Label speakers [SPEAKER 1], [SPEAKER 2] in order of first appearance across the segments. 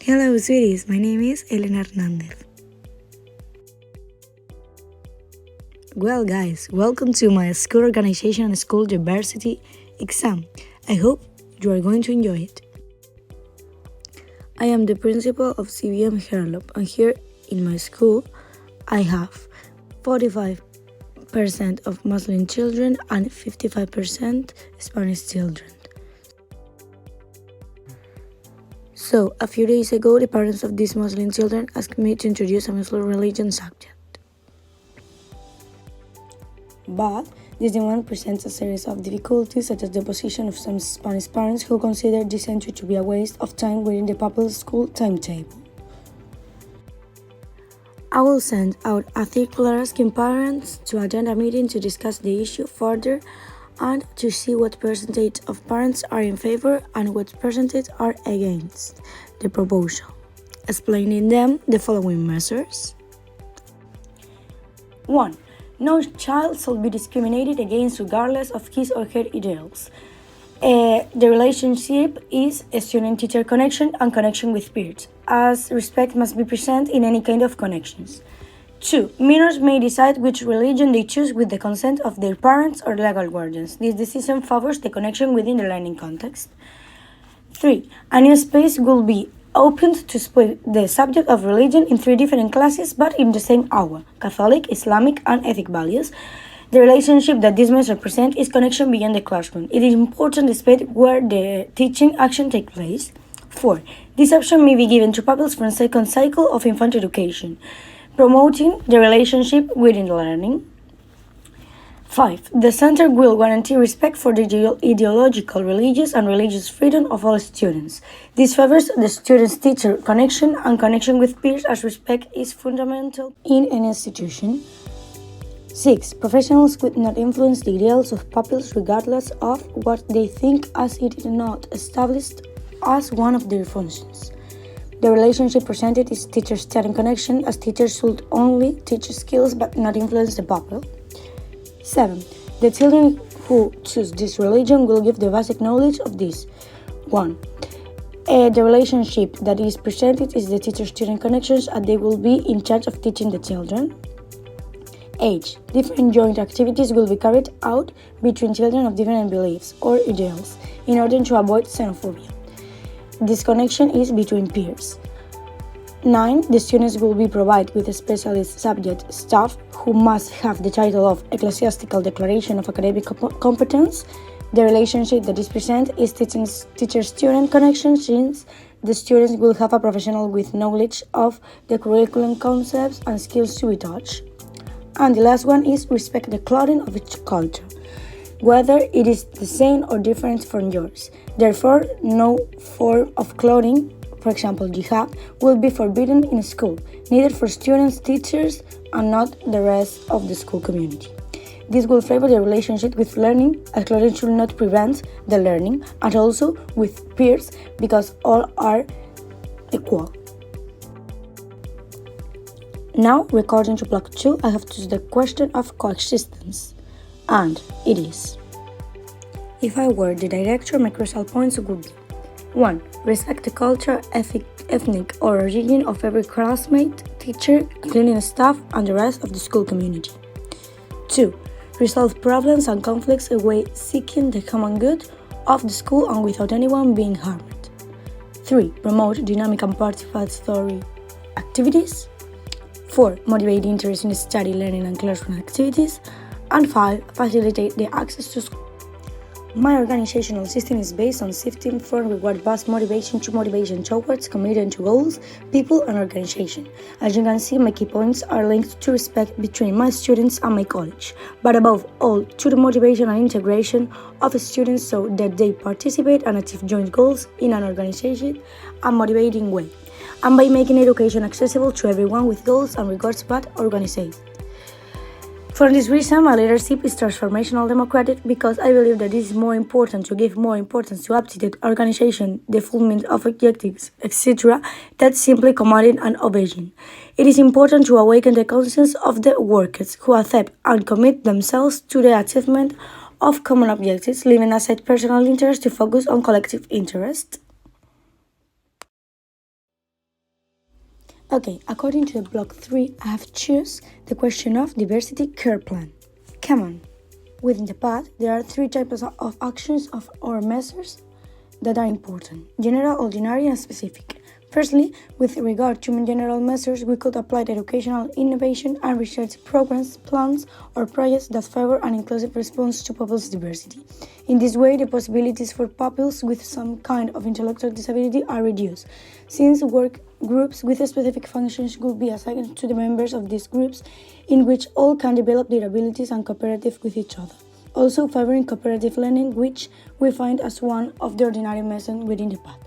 [SPEAKER 1] Hello, sweeties. My name is Elena Hernández. Well, guys, welcome to my school organization and school diversity exam. I hope you are going to enjoy it. I am the principal of CBM Hernández, and here in my school, I have 45% of Muslim children and 55% Spanish children. So, a few days ago, the parents of these Muslim children asked me to introduce a Muslim religion subject. But this demand presents a series of difficulties, such as the position of some Spanish parents who consider this entry to be a waste of time within the public school timetable. I will send out a circular asking parents to attend a meeting to discuss the issue further and to see what percentage of parents are in favor and what percentage are against the proposal, explaining them the following measures. 1. No child shall be discriminated against regardless of his or her ideals. The relationship is a student-teacher connection and connection with peers, as respect must be present in any kind of connections. 2. Minors may decide which religion they choose with the consent of their parents or legal guardians. This decision favors the connection within the learning context. 3. A new space will be opened to split the subject of religion in 3 different classes but in the same hour: Catholic, Islamic, and ethic values. The relationship that these measures represent is connection beyond the classroom. It is important the space where the teaching action takes place. 4. This option may be given to pupils from second cycle of infant education, promoting the relationship within the learning. 5. The center will guarantee respect for the ideological, religious, and religious freedom of all students. This favors the student-teacher connection and connection with peers, as respect is fundamental in an institution. 6. Professionals could not influence the ideals of pupils regardless of what they think, as it is not established as one of their functions. The relationship presented is teacher-student connection, as teachers should only teach skills but not influence the pupil. 7. The children who choose this religion will give the basic knowledge of this. 1. The relationship that is presented is the teacher-student connections, and they will be in charge of teaching the children. 8. Different joint activities will be carried out between children of different beliefs or ideals in order to avoid xenophobia. This connection is between peers. 9. The students will be provided with a specialist subject staff who must have the title of Ecclesiastical Declaration of Academic Competence. The relationship that is present is teacher-student connection, since the students will have a professional with knowledge of the curriculum concepts and skills to be taught. And the last one is respect the clothing of each culture, whether it is the same or different from yours. Therefore, no form of clothing, for example hijab, will be forbidden in school, neither for students, teachers, and not the rest of the school community. This will favor the relationship with learning, as clothing should not prevent the learning, and also with peers, because all are equal. Now, according to Block 2, I have to choose the question of coexistence, and it is: if I were the director, my crucial points would be: 1. Respect the culture, ethnic origin of every classmate, teacher, cleaning staff, and the rest of the school community. 2. Resolve problems and conflicts away seeking the common good of the school and without anyone being harmed. 3. Promote dynamic and participatory activities. 4. Motivate interest in study, learning, and classroom activities. And 5. Facilitate the access to school. My organizational system is based on shifting from reward-based motivation to motivation towards commitment to goals, people, and organization. As you can see, my key points are linked to respect between my students and my college, but above all, to the motivation and integration of students so that they participate and achieve joint goals in an organization and motivating way, and by making education accessible to everyone with goals and regards but organized. For this reason, my leadership is transformational democratic, because I believe that it is more important to give more importance to aptitude, organization, the fulfillment of objectives, etc., than simply commanding and obeying. It is important to awaken the conscience of the workers who accept and commit themselves to the achievement of common objectives, leaving aside personal interest to focus on collective interest. Okay, according to the block 3, I have choose the question of diversity care plan. Come on. Within the path, there are 3 types of actions or measures that are important: general, ordinary, and specific. Firstly, with regard to general measures, we could apply educational innovation and research programs, plans, or projects that favor an inclusive response to pupils' diversity. In this way, the possibilities for pupils with some kind of intellectual disability are reduced, since work groups with specific functions could be assigned to the members of these groups, in which all can develop their abilities and cooperative with each other. Also favoring cooperative learning, which we find as one of the ordinary methods within the path.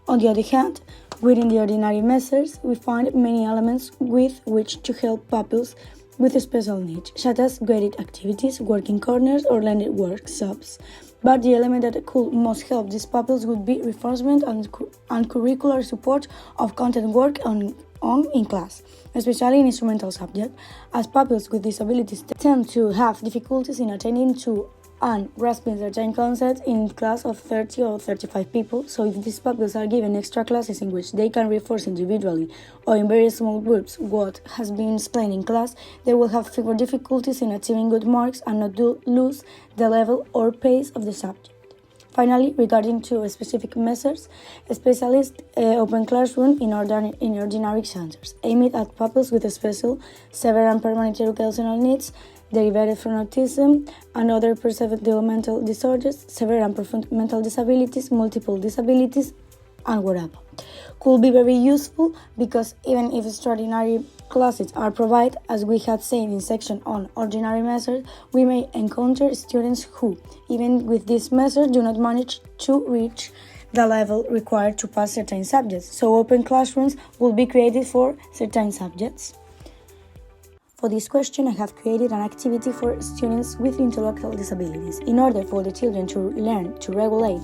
[SPEAKER 1] On the other hand, within the ordinary measures, we find many elements with which to help pupils with special needs, such as guided activities, working corners, or learning workshops. But the element that could most help these pupils would be reinforcement and curricular support of content work in class, especially in instrumental subjects, as pupils with disabilities tend to have difficulties in attending to and grasping certain concepts in class of 30 or 35 people. So if these pupils are given extra classes in which they can reinforce individually or in very small groups what has been explained in class, they will have fewer difficulties in achieving good marks and not lose the level or pace of the subject. Finally, regarding to specific measures, specialists open classroom in ordinary centers, aimed at pupils with special, severe and permanent educational needs, derived from autism and other perceived developmental disorders, severe and profound mental disabilities, multiple disabilities, and whatever. Could be very useful because even if extraordinary classes are provided, as we had seen in section on ordinary measures, we may encounter students who, even with these measures, do not manage to reach the level required to pass certain subjects. So open classrooms will be created for certain subjects. For this question, I have created an activity for students with intellectual disabilities. In order for the children to learn to regulate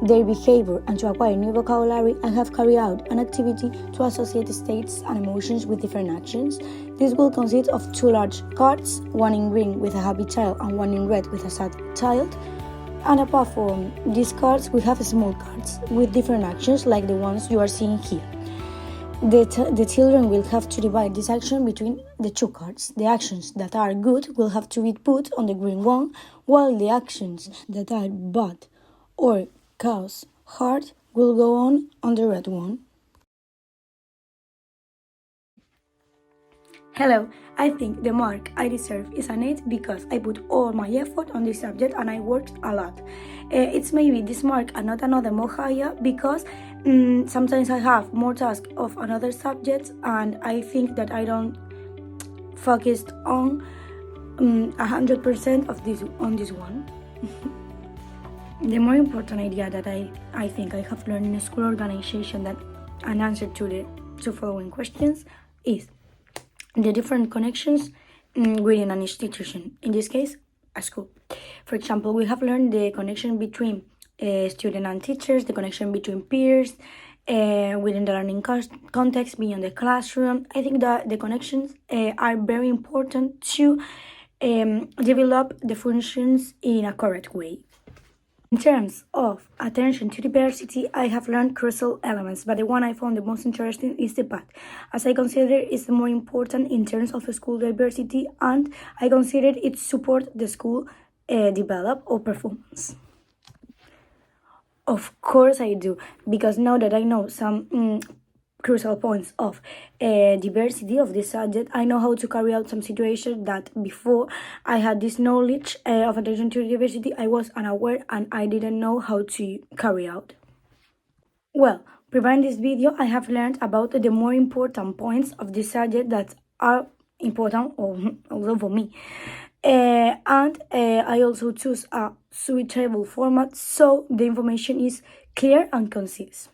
[SPEAKER 1] their behavior and to acquire new vocabulary, I have carried out an activity to associate states and emotions with different actions. This will consist of 2 large cards, one in green with a happy child and one in red with a sad child. And apart from these cards, we have small cards with different actions like the ones you are seeing here. The children will have to divide this action between the 2 cards. The actions that are good will have to be put on the green one, while the actions that are bad or cause harm will go on the red one. Hello, I think the mark I deserve is an 8 because I put all my effort on this subject and I worked a lot. It's maybe this mark and not another more higher because sometimes I have more tasks of another subject and I think that I don't focus on 100% of this one. The more important idea that I think I have learned in a school organization that an answer to the 2 following questions is the different connections within an institution, in this case, a school. For example, we have learned the connection between students and teachers, the connection between peers, within the learning context, beyond the classroom. I think that the connections are very important to develop the functions in a correct way. In terms of attention to diversity, I have learned crucial elements, but the one I found the most interesting is the path, as I consider it's the more important in terms of school diversity, and I consider it support the school develop or performance. Of course I do, because now that I know some crucial points of diversity of this subject, I know how to carry out some situations that before I had this knowledge of attention to diversity, I was unaware and I didn't know how to carry out. Well, preparing this video, I have learned about the more important points of this subject that are important also for me. And I also choose a suitable format so the information is clear and concise.